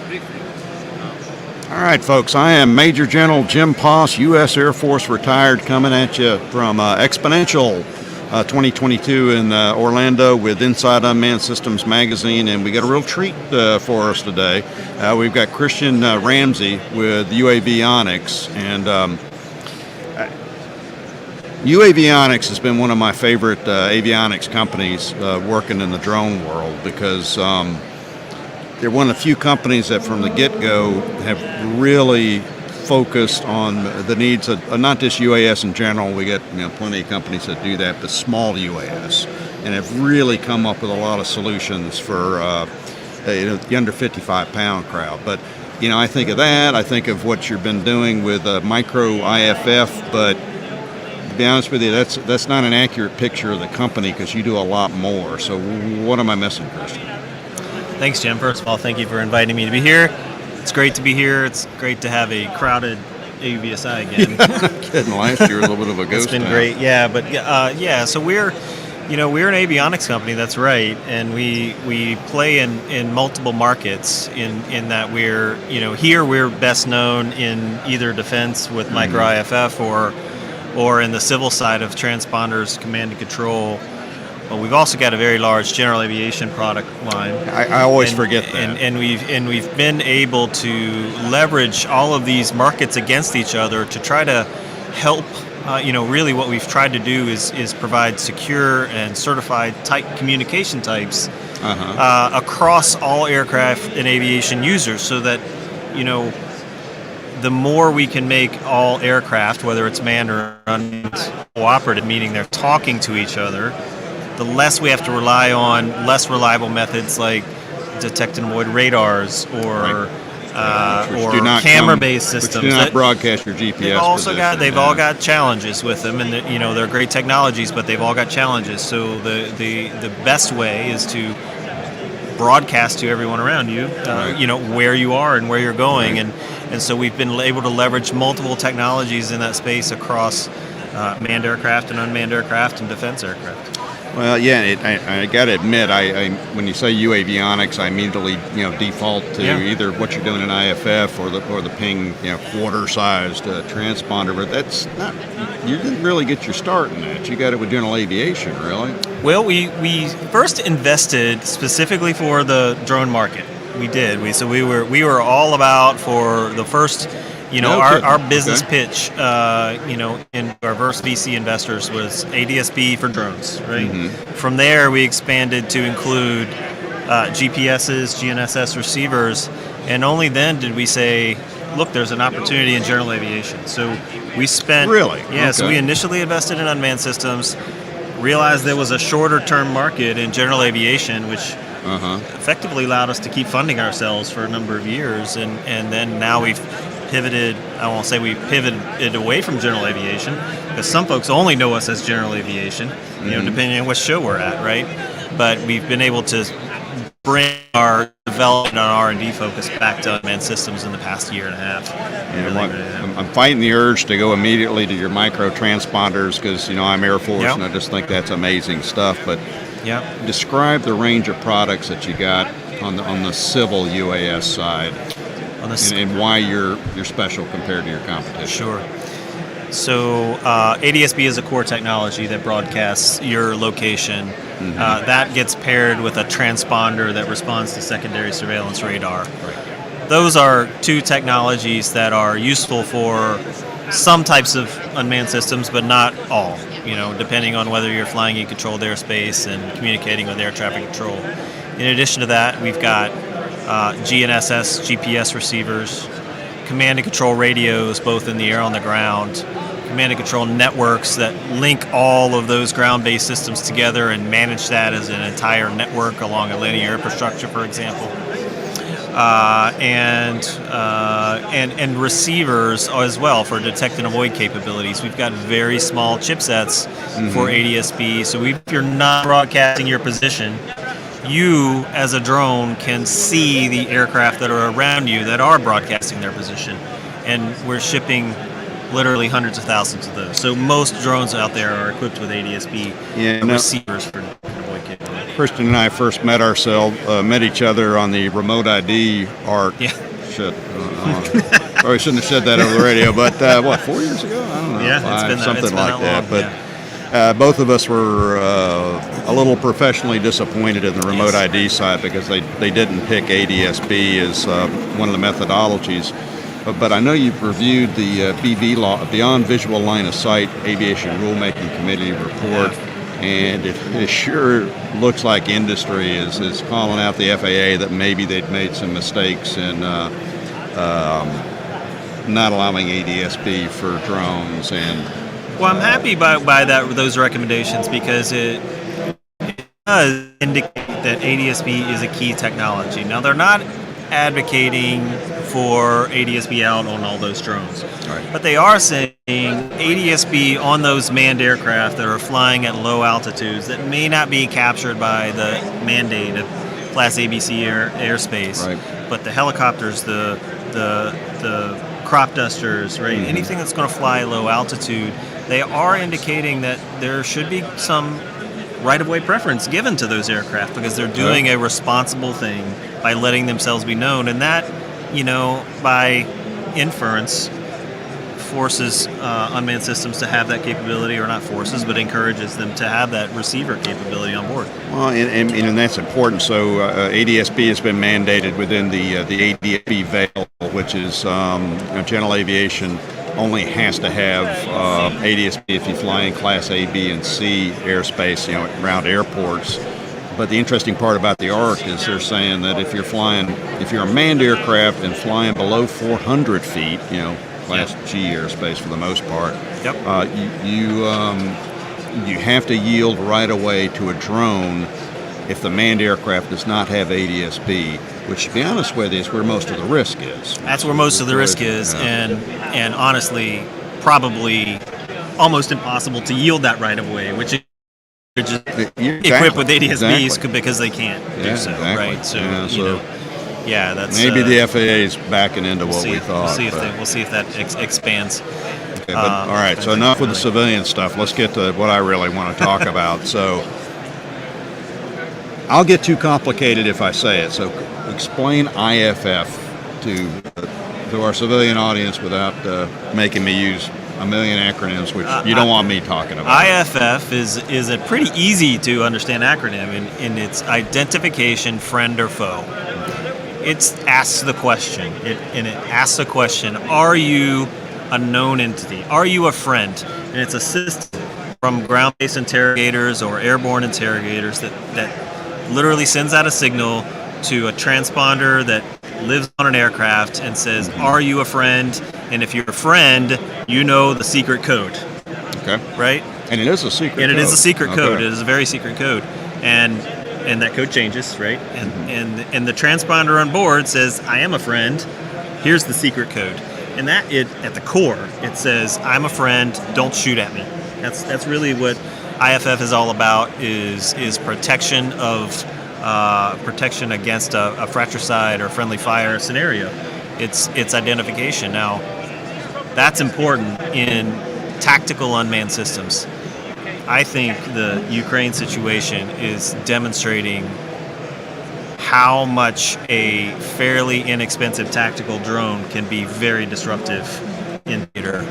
All right, folks, I am Major General Jim Poss, U.S. Air Force retired, coming at you from Xponential 2022 in Orlando with Inside Unmanned Systems magazine, and we got a real treat for us today. We've got Christian Ramsey with uAvionix, and uAvionix has been one of my favorite avionics companies working in the drone world, because they're one of the few companies that from the get-go have really focused on the needs of not just UAS in general. We get plenty of companies that do that, but small UAS, and have really come up with a lot of solutions for the under 55-pound crowd. But I think of that. I think of what you've been doing with micro IFF, but to be honest with you, that's not an accurate picture of the company, because you do a lot more. So what am I missing, Christian? Thanks, Jim. First of all, thank you for inviting me to be here. It's great to be here. It's great to have a crowded AUVSI again. I'm kidding. Last year was a little bit of a ghost It's been town. great, yeah. But so we're an avionics company. That's right, and we play in multiple markets. In that we're here we're best known in either defense with micro IFF or in the civil side of transponders, command and control. But we've also got a very large general aviation product line. I always forget that. And we've been able to leverage all of these markets against each other to try to help. Really what we've tried to do is provide secure and certified type communication types across all aircraft and aviation users, so that the more we can make all aircraft, whether it's manned or unmanned, cooperative, meaning they're talking to each other, the less we have to rely on less reliable methods like detect and avoid radars or camera-based systems. Which do not broadcast your GPS. They've all got challenges with them, and they're great technologies, but they've all got challenges. So the best way is to broadcast to everyone around you, where you are and where you're going, and so we've been able to leverage multiple technologies in that space across manned aircraft and unmanned aircraft and defense aircraft. Well, yeah, I got to admit, I when you say uAvionix, I immediately default to either what you're doing in IFF or the ping quarter-sized transponder. But that's not, you didn't really get your start in that. You got it with general aviation, really. Well, we first invested specifically for the drone market. We did. We were all about, for the first. Our business pitch, in our first VC investors was ADSB for drones, right? Mm-hmm. From there, we expanded to include GPSs, GNSS receivers, and only then did we say, look, there's an opportunity in general aviation. So we spent... Really? Yeah, okay. So we initially invested in unmanned systems, realized there was a shorter-term market in general aviation, which effectively allowed us to keep funding ourselves for a number of years, and then now we've pivoted. I won't say we pivoted away from general aviation, because some folks only know us as general aviation, depending on what show we're at, right? But we've been able to bring our development and R&D focus back to unmanned systems in the past year and a half. I'm fighting the urge to go immediately to your micro transponders, because I'm Air Force, and I just think that's amazing stuff. But describe the range of products that you got on the civil UAS side. And why you're special compared to your competition. Sure. So ADSB is a core technology that broadcasts your location. Mm-hmm. That gets paired with a transponder that responds to secondary surveillance radar. Right. Those are two technologies that are useful for some types of unmanned systems, but not all, depending on whether you're flying in controlled airspace and communicating with air traffic control. In addition to that, we've got GNSS, GPS receivers, command and control radios, both in the air and on the ground, command and control networks that link all of those ground-based systems together and manage that as an entire network along a linear infrastructure, for example, and receivers as well for detect and avoid capabilities. We've got very small chipsets for ADSB, so if you're not broadcasting your position, you, as a drone, can see the aircraft that are around you that are broadcasting their position. And we're shipping literally hundreds of thousands of those. So most drones out there are equipped with ADSB receivers for avoid capability. Christian and I first met each other on the remote ID ARC. Yeah. Shit. Probably shouldn't have said that over the radio, but 4 years ago? I don't know. Yeah, something like that. Long, But yeah. both of us were a little professionally disappointed in the remote ID side because they didn't pick ADS-B as one of the methodologies. But I know you've reviewed the BV law, Beyond Visual Line of Sight Aviation Rulemaking Committee report, and it sure looks like industry is calling out the FAA that maybe they'd made some mistakes in not allowing ADS-B for drones. And well, I'm happy by those recommendations because it does indicate that ADS-B is a key technology. Now, they're not advocating for ADS-B out on all those drones, right, but they are saying ADS-B on those manned aircraft that are flying at low altitudes that may not be captured by the mandate of Class ABC airspace, right, but the helicopters, the crop dusters, right, anything that's going to fly low altitude, they are indicating that there should be some right-of-way preference given to those aircraft because they're doing a responsible thing by letting themselves be known, and that, by inference, forces unmanned systems to have that capability, or not forces, but encourages them to have that receiver capability on board. Well, and that's important. So ADS-B has been mandated within the ADS-B veil, which is general aviation only has to have ADS-B if you fly in Class A, B, and C airspace, around airports. But the interesting part about the ARC is they're saying that if you're a manned aircraft and flying below 400 feet, Class G airspace for the most part, you have to yield right away to a drone if the manned aircraft does not have ADS-B, which, to be honest with you, is where most of the risk is. That's where most of the risk is, and honestly, probably almost impossible to yield that right of way, which is equipped with ADS-Bs because they can't do so, right? So, that's maybe the FAA is backing into what we thought. We'll see if that expands. Okay, all right. So enough with the civilian stuff. Let's get to what I really want to talk about. So I'll get too complicated if I say it. So explain IFF to our civilian audience without making me use a million acronyms, which you don't want me talking about. IFF is a pretty easy to understand acronym in its identification, friend or foe. It asks the question. It asks the question: are you a known entity? Are you a friend? And it's a system from ground-based interrogators or airborne interrogators that literally sends out a signal to a transponder that lives on an aircraft and says, are you a friend? And if you're a friend, you know the secret code. Okay. Right? And it is a secret code. And it is a secret code. Okay. It is a very secret code. And that code changes, right? And the transponder on board says, I am a friend. Here's the secret code. And that at the core, it says, I'm a friend, don't shoot at me. That's really what IFF is all about, is protection of protection against a fratricide or friendly fire scenario. It's identification. Now, that's important in tactical unmanned systems. I think the Ukraine situation is demonstrating how much a fairly inexpensive tactical drone can be very disruptive in theater.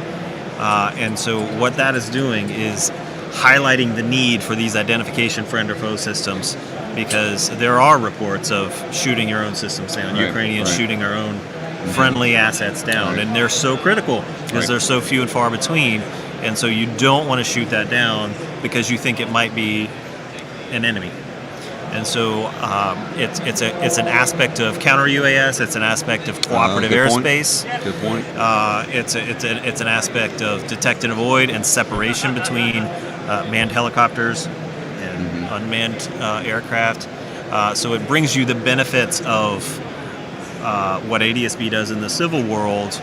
And so what that is doing is highlighting the need for these identification friend or foe systems, because there are reports of shooting your own systems down, Ukrainians shooting our own friendly assets down, and they're so critical because they're so few and far between, and so you don't want to shoot that down because you think it might be an enemy. And so it's an aspect of counter UAS. It's an aspect of cooperative airspace. Good point. It's an aspect of detect and avoid and separation between manned helicopters and unmanned aircraft. So it brings you the benefits of what ADS-B does in the civil world,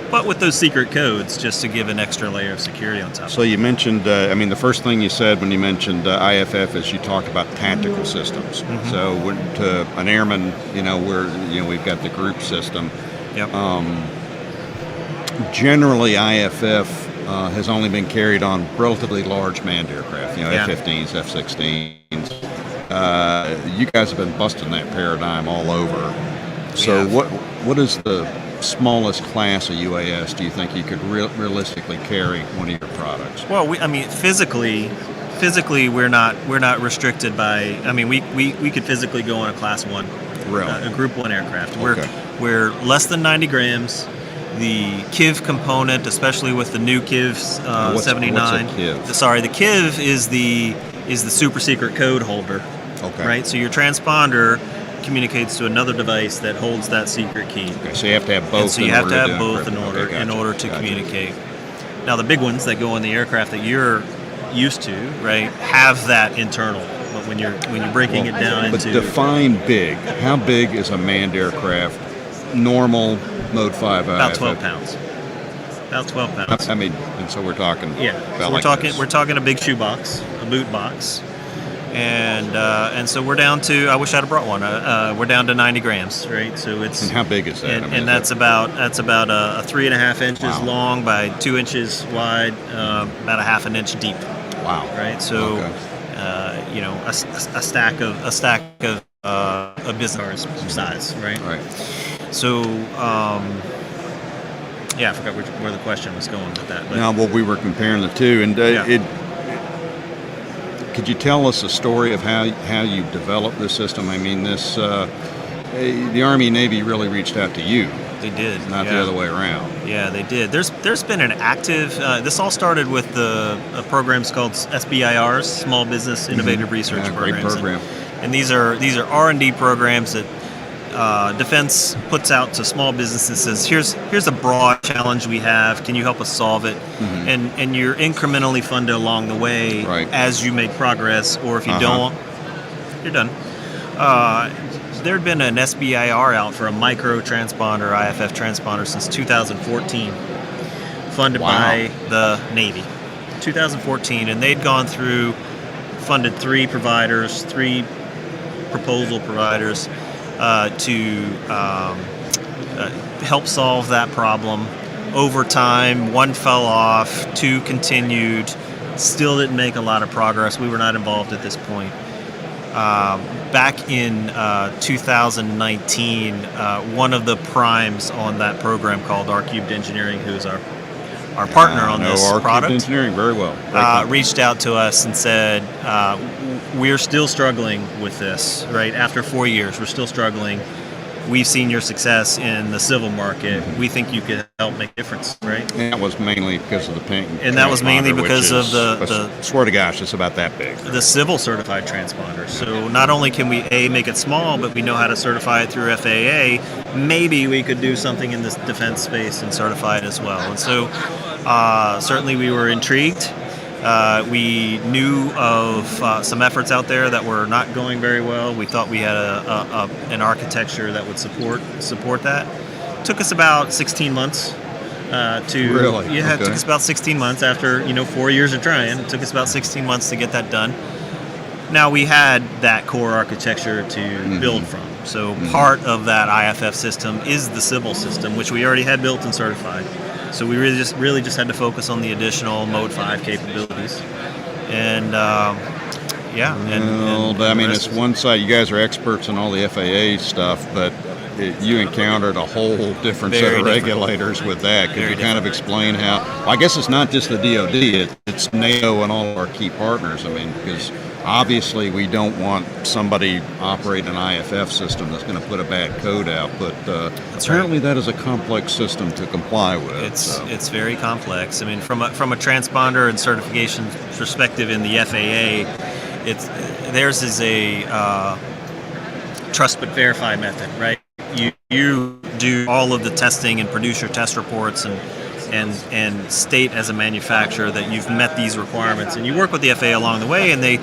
but with those secret codes, just to give an extra layer of security on top. So you mentioned, the first thing you said when you mentioned IFF is you talked about tactical systems. So to an airman, we've got the group system. Yep. Generally, IFF has only been carried on relatively large manned aircraft, F-15s, F-16s. You guys have been busting that paradigm all over. So Yeah. what is the smallest class of UAS do you think you could realistically carry one of your products? Well, physically, we're not restricted by. I mean, we could physically go on a Class 1, Really? a Group 1 aircraft. Okay. We're less than 90 grams. The KIV component, especially with the new KIVs What's a 79. KIV? Sorry, the KIV is the super secret code holder. Okay. Right. So your transponder communicates to another device that holds that secret key. Okay, so you have to have both. And so you have to have both encrypt. in order to Gotcha. communicate. Now the big ones that go in the aircraft that you're used to, right, have that internal. But when you're breaking it down But into define big. How big is a manned aircraft? Normal Mode 5 about IFF? 12 pounds. About 12 pounds. I mean, and so we're talking. Yeah. About So like this. we're talking a big shoebox, a boot box. And so we're down to. I wish I'd have brought one. We're down to 90 grams, right? So it's. And how big is that? And, I mean, and that's about a 3.5 inches Wow. long by 2 inches wide, about a half an inch deep, wow. right? So, Okay. a stack of a business size, right? Right. So, yeah, I forgot where the question was going with that. But Now, well, we were comparing the two, and Yeah. could you tell us a story of how you developed this system? I mean, the Army and Navy really reached out to you, they did, not the other way around. Yeah, they did. There's been an active. This all started with the programs called SBIRs, Small Business Innovative Research Yeah, great Programs. program. And these are R&D programs that Defense puts out to small businesses. Says, here's a broad challenge we have. Can you help us solve it? And you're incrementally funded along the way Right. as you make progress. Or if you don't, you're done. There had been an SBIR out for a micro transponder, IFF transponder, since 2014, funded Wow. by the Navy. 2014, and they'd gone through, funded three proposal providers to help solve that problem. Over time, one fell off, two continued, still didn't make a lot of progress. We were not involved at this point. Back in 2019, one of the primes on that program called R-Cubed Engineering, who's our partner on this R-Cubed product, Engineering very well. reached out to us and said, we're still struggling with this, right? After 4 years, we're still struggling. We've seen your success in the civil market. We think you could help make a difference, right? And that was mainly because of the pink. And that was mainly transponder, because which of is- the swear to gosh, it's about that big. the civil certified transponder. So not only can we make it small, but we know how to certify it through FAA. Maybe we could do something in this defense space and certify it as well. And so certainly we were intrigued. We knew of some efforts out there that were not going very well. We thought we had an architecture that would support that. Took us about 16 months to Really? Yeah, it Okay. took us about 16 months after 4 years of trying. It took us about 16 months to get that done. Now we had that core architecture to build from. So part of that IFF system is the civil system, which we already had built and certified. So we really just had to focus on the additional Mode 5 capabilities. And I mean, it's one side. You guys are experts in all the FAA stuff, but you encountered a whole different set Very of different. regulators with that. Could Very you kind of explain how? Well, I guess it's not just the DoD; it's NATO and all of our key partners. I mean, because obviously we don't want somebody operating an IFF system that's going to put a bad code out. But apparently, that is a complex system to comply with. It's very complex. I mean, from a transponder and certification perspective in the FAA, theirs is a trust but verify method, right? You do all of the testing and produce your test reports and state as a manufacturer that you've met these requirements, and you work with the FAA along the way, and they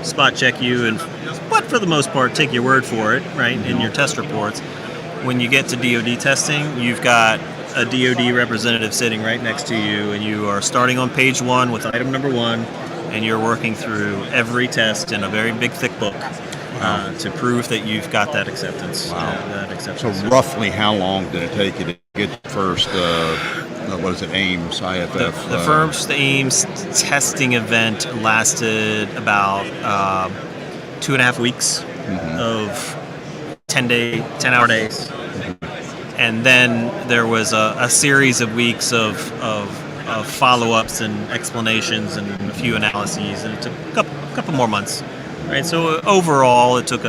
spot check you, but for the most part take your word for it, right, in your test reports. When you get to DoD testing, you've got a DoD representative sitting right next to you, and you are starting on page 1 with item number 1, and you're working through every test in a very big thick book to prove that you've got that acceptance. So roughly, how long did it take you to get your first? What is it? AIMS IFF. The first AIMS testing event lasted about 2.5 weeks of 10-hour days. And then there was a series of weeks of follow-ups and explanations and a few analyses, and it took a couple more months, right? So overall, it took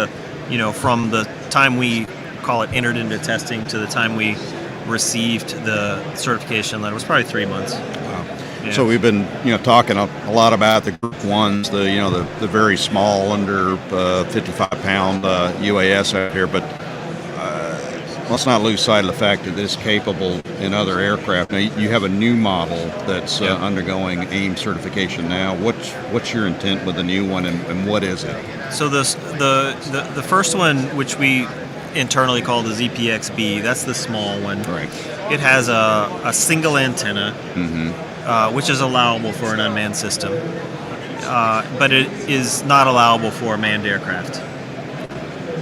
from the time we call it entered into testing to the time we received the certification letter was probably 3 months. Wow. Yeah. So we've been talking a lot about the group ones, the very small under 55-pound UAS out here, but let's not lose sight of the fact that it's capable in other aircraft. Now, you have a new model that's undergoing AIM certification now. What's your intent with the new one, and what is it? So the first one, which we internally call the ZPXB, that's the small one. Right. It has a single antenna, which is allowable for an unmanned system, but it is not allowable for a manned aircraft.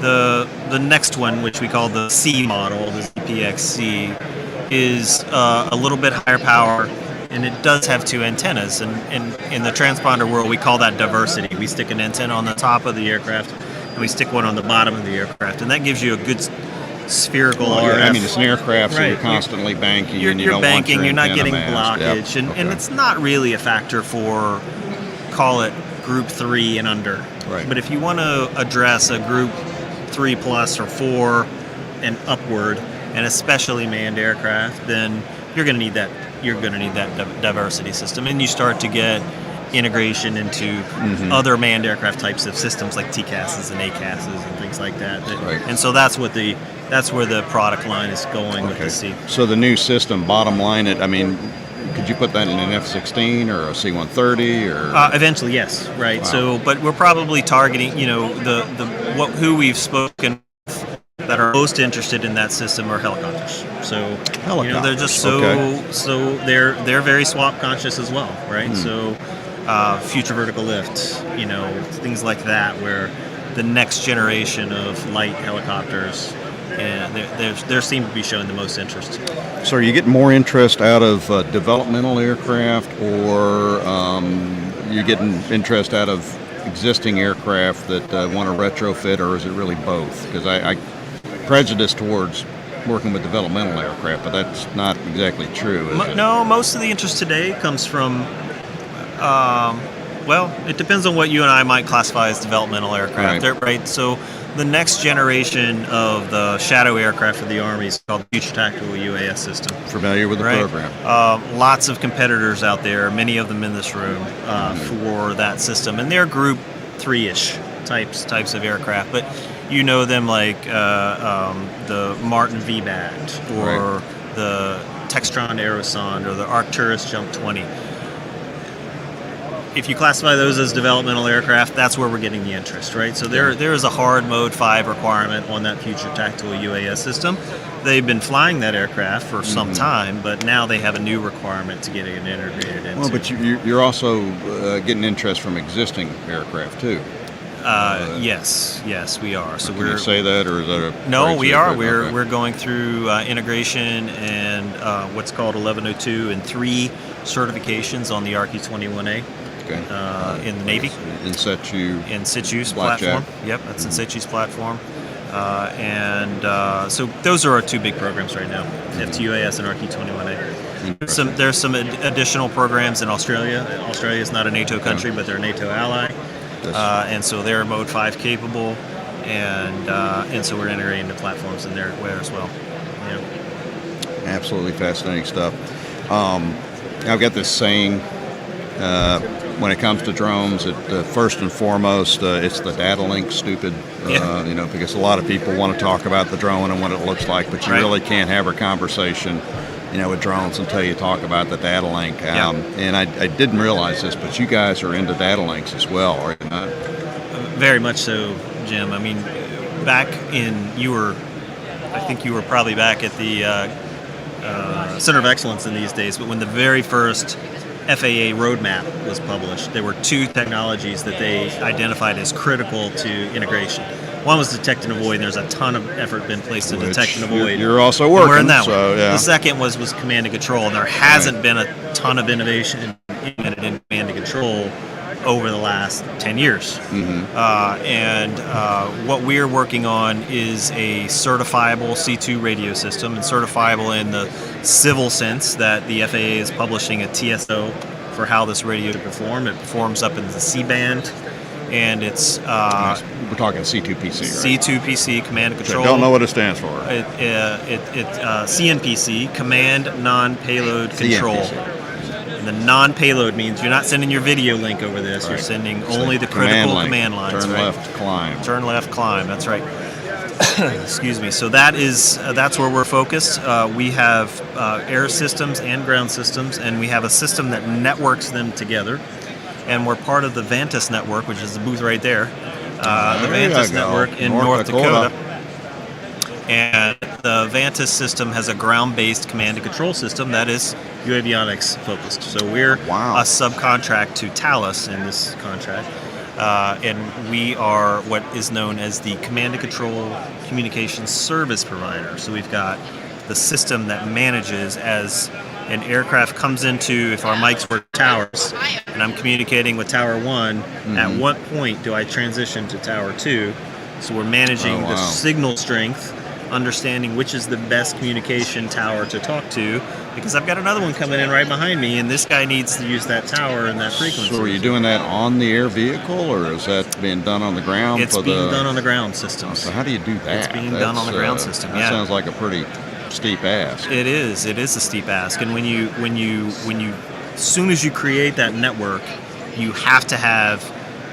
The next one, which we call the C model, the ZPXC, is a little bit higher power, and it does have 2 antennas. And in the transponder world, we call that diversity. We stick an antenna on the top of the aircraft, and we stick one on the bottom of the aircraft, and that gives you a good spherical RF. I mean, it's an aircraft, so Right. you're constantly banking, You're, and you you're don't banking, want your you're not antenna getting masked. blockage, Yep. and Okay. it's not really a factor for, call it, Group 3 and under. Right. But if you want to address a Group 3 plus or 4 and upward, and especially manned aircraft, then you're going to need that. You're going to need that diversity system, and you start to get integration into other manned aircraft types of systems like TCASs and ACASs and things like that. Right. And so that's where the product line is going with the C. So the new system, bottom line, could you put that in an F-16 or a C-130 or? Eventually, yes. Right. Wow. So, but we're probably targeting, who we've spoken with that are most interested in that system are helicopters. So, they're just so they're very swap conscious as well, right? So, future vertical lift, things like that, where the next generation of light helicopters, and they seem to be showing the most interest. So are you getting more interest out of developmental aircraft, or you're getting interest out of existing aircraft that want to retrofit, or is it really both? Because I prejudice towards working with developmental aircraft, but that's not exactly true, is it? No, most of the interest today comes from, it depends on what you and I might classify as developmental aircraft, right? So the next generation of the shadow aircraft for the Army is called the Future Tactical UAS System. Familiar with the program. Lots of competitors out there, many of them in this room, for that system. And they're Group 3-ish types of aircraft. But you know them like the Martin V-Bat or the Textron Aerosonde or the Arcturus Jump 20. If you classify those as developmental aircraft, that's where we're getting the interest, right? So there is a hard Mode 5 requirement on that Future Tactical UAS system. They've been flying that aircraft for some time, but now they have a new requirement to get it integrated into. Well, but you're also getting interest from existing aircraft too. Yes, we are. So Can you say that, or is that a? No, we are. Okay. We're going through integration and what's called 1102 and 3 certifications on the RQ-21A. Okay. In the Navy. In Situ's Blackjack. platform. Yep, that's in Situ's platform. So those are our 2 big programs right now, FTUAS and RQ-21A. There's some additional programs in Australia. Australia is not a NATO country, but they're a NATO ally. And so they're Mode 5 capable, and so we're integrating the platforms in there as well. Yeah. Absolutely fascinating stuff. I've got this saying, when it comes to drones, first and foremost, it's the data link, stupid. Because a lot of people want to talk about the drone and what it looks like, but you really can't have a conversation, with drones until you talk about the data link. And I didn't realize this, but you guys are into data links as well, are you not? Very much so, Jim. I mean, I think you were probably back at the Center of Excellence in these days, but when the very first FAA roadmap was published, there were 2 technologies that they identified as critical to integration. One was detect and avoid, and there's a ton of effort been placed in detect and avoid. You're also working. We're in that so, one. Yeah. The second was command and control, and there hasn't been a ton of innovation implemented in command and control over the last 10 years. And what we're working on is a certifiable C2 radio system, and certifiable in the civil sense that the FAA is publishing a TSO for how this radio to perform. It performs up in the C-band, and it's we're talking C2PC, right? C2PC, command and control. I don't know what it stands for. CNPC, command non-payload control. CNPC. The non-payload means you're not sending your video link over this. Right. You're sending only the critical command lines. Turn right? left, climb. Turn left, climb. That's right. Excuse me. So that's where we're focused. We have air systems and ground systems, and we have a system that networks them together. And we're part of the Vantis network, which is the booth right there. The Vantis network in North Dakota. And the Vantis system has a ground-based command and control system that is uAvionix focused. So we're a subcontract to Thales in this contract. And we are what is known as the command and control communications service provider. So we've got the system that manages as an aircraft comes into, if our mics were towers, and I'm communicating with Tower 1, at what point do I transition to Tower 2? So we're managing the signal strength, understanding which is the best communication tower to talk to, because I've got another one coming in right behind me, and this guy needs to use that tower and that frequency. So are you doing that on the air vehicle, or is that being done on the ground? It's being done on the ground systems. So how do you do that? It's being done on the ground system. That sounds like a pretty steep ask. It is a steep ask, and when you as soon as you create that network, you have to have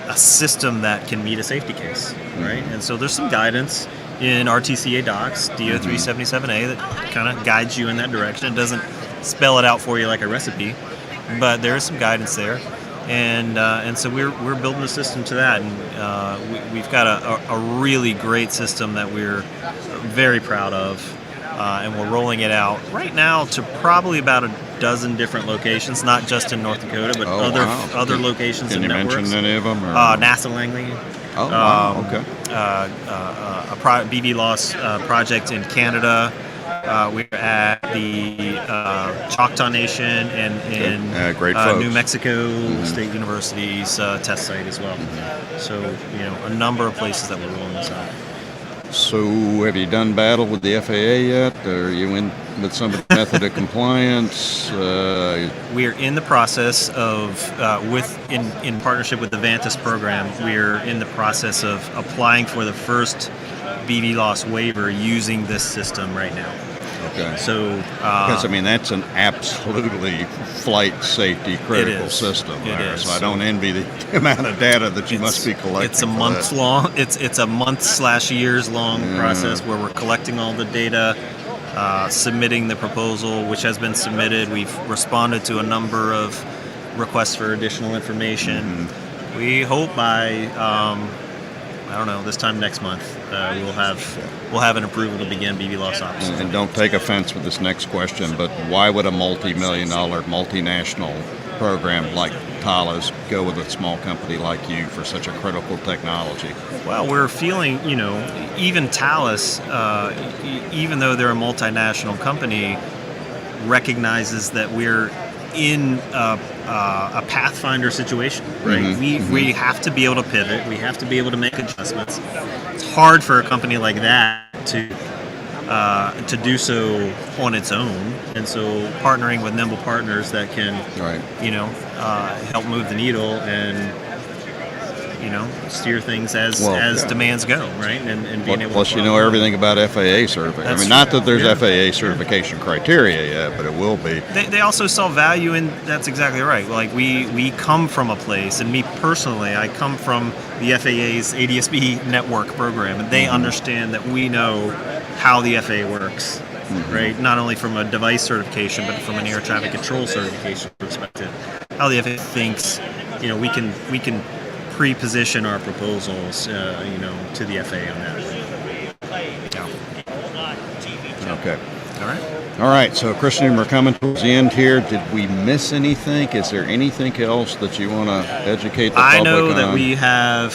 a system that can meet a safety case, right? And so there's some guidance in RTCA docs, DO377A, that kind of guides you in that direction. It doesn't spell it out for you like a recipe, but there is some guidance there. And so we're building a system to that, and we've got a really great system that we're very proud of, and we're rolling it out right now to probably about a dozen different locations, not just in North Dakota, but other locations and networks. Can you mention any of them? NASA Langley. Oh, wow, okay. A BB loss project in Canada. We're at the Choctaw Nation and in great New Mexico State University's test site as well. So, a number of places that we're rolling this out. So, have you done battle with the FAA yet? Or are you in with some method of compliance? We're in the process of, in partnership with the Vantis program, we're in the process of applying for the first BB loss waiver using this system right now. Okay. So, because that's an absolutely flight safety critical system. It is. So I don't envy the amount of data that you must be collecting. It's a month long. It's a month/years long process where we're collecting all the data, submitting the proposal, which has been submitted. We've responded to a number of requests for additional information. We hope by this time next month, we'll have an approval to begin BB loss ops. And don't take offense with this next question, but why would a multi-million-dollar multinational program like Thales go with a small company like you for such a critical technology? Well, we're feeling, even Thales, even though they're a multinational company, recognizes that we're in a pathfinder situation, right? We have to be able to pivot. We have to be able to make adjustments. It's hard for a company like that to do so on its own, and so partnering with nimble partners that can, help move the needle and steer things as demands go, right? And being able. Plus, to everything about FAA certification. Not that there's FAA certification criteria yet, but it will be. They also saw value in. That's exactly right. Like we come from a place, and me personally, I come from the FAA's ADSB network program, and they understand that we know how the FAA works, right? Not only from a device certification, but from an air traffic control certification perspective, how the FAA thinks. We can pre-position our proposals, to the FAA on that. Yeah. Okay. All right. All right. So, Christian, we're coming towards the end here. Did we miss anything? Is there anything else that you want to educate the public on? I know that we have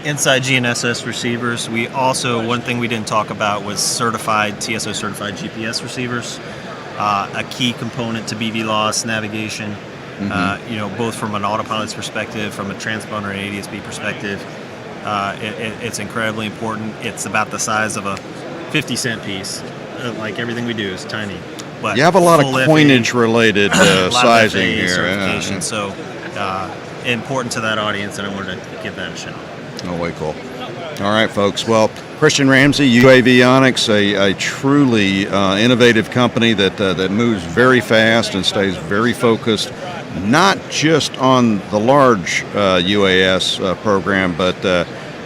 InsideGNSS receivers. We also, one thing we didn't talk about was TSO certified GPS receivers, a key component to BV loss navigation. Both from an autopilot's perspective, from a transponder and ADSB perspective. It's incredibly important. It's about the size of a 50-cent piece. Like everything we do is tiny. But you have a lot of full coinage-related sizing FAA here. certification, so important to that audience, and I wanted to give that a shout. Oh, way cool. All right, folks. Well, Christian Ramsey, uAvionix, a truly innovative company that moves very fast and stays very focused, not just on the large UAS program, but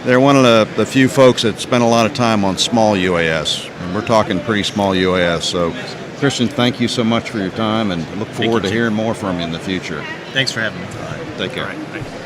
they're one of the few folks that spend a lot of time on small UAS. And we're talking pretty small UAS. So, Christian, thank you so much for your time, and look forward to hearing more from you in the future. Thanks for having me. Take care. All right. Thanks.